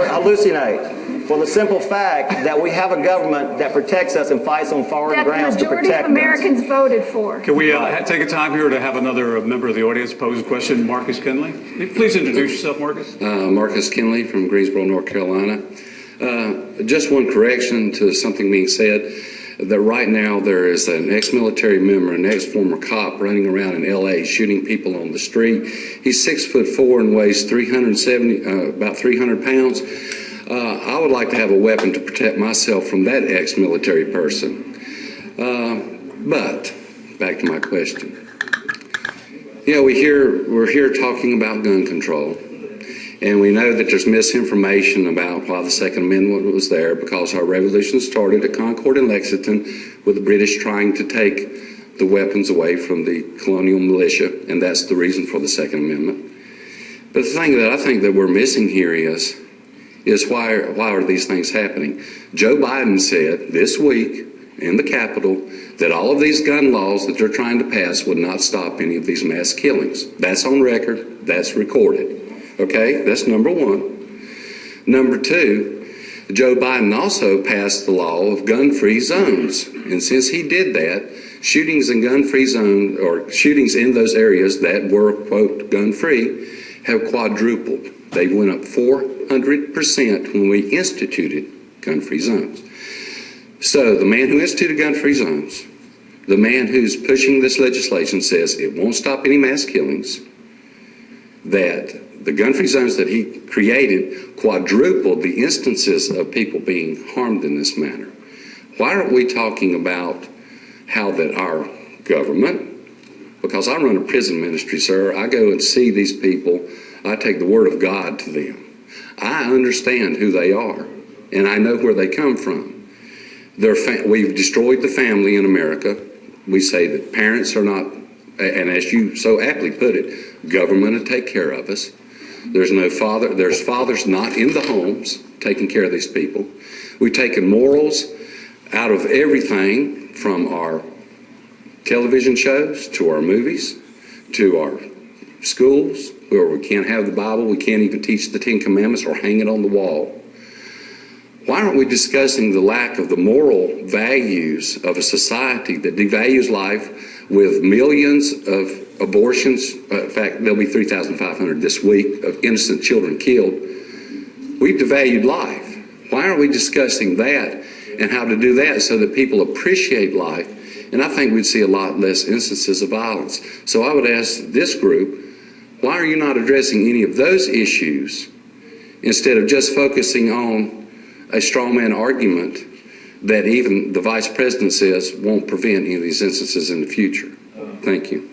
hallucinate. For the simple fact that we have a government that protects us and fights on foreign grounds to protect us. That the majority of Americans voted for. Can we take a time here to have another member of the audience pose a question? Marcus Kinley. Please introduce yourself, Marcus. Marcus Kinley from Greensboro, North Carolina. Just one correction to something being said, that right now there is an ex-military member, an ex-former cop running around in L.A. shooting people on the street. He's 6'4" and weighs about 300 pounds. I would like to have a weapon to protect myself from that ex-military person. But back to my question. Yeah, we're here talking about gun control, and we know that there's misinformation about why the Second Amendment was there, because our revolution started at Concord and Lexington with the British trying to take the weapons away from the colonial militia, and that's the reason for the Second Amendment. But the thing that I think that we're missing here is why are these things happening? Joe Biden said this week in the Capitol that all of these gun laws that they're trying to pass would not stop any of these mass killings. That's on record. That's recorded. Okay, that's number one. Number two, Joe Biden also passed the law of gun-free zones. And since he did that, shootings in gun-free zones, or shootings in those areas that were, quote, gun-free, have quadrupled. They went up 400% when we instituted gun-free zones. So the man who instituted gun-free zones, the man who's pushing this legislation, says it won't stop any mass killings, that the gun-free zones that he created quadrupled the instances of people being harmed in this manner. Why aren't we talking about how that our government, because I run a prison ministry, sir, I go and see these people, I take the word of God to them. I understand who they are, and I know where they come from. We've destroyed the family in America. We say that parents are not, and as you so aptly put it, government will take care of us. There's fathers not in the homes taking care of these people. We've taken morals out of everything, from our television shows to our movies to our schools, where we can't have the Bible, we can't even teach the Ten Commandments or hang it on the wall. Why aren't we discussing the lack of the moral values of a society that devalues life with millions of abortions? In fact, there'll be 3,500 this week of innocent children killed. We've devalued life. Why aren't we discussing that and how to do that so that people appreciate life? And I think we'd see a lot less instances of violence. So I would ask this group, why are you not addressing any of those issues instead of just focusing on a strawman argument that even the vice president says won't prevent any of these instances in the future? Thank you.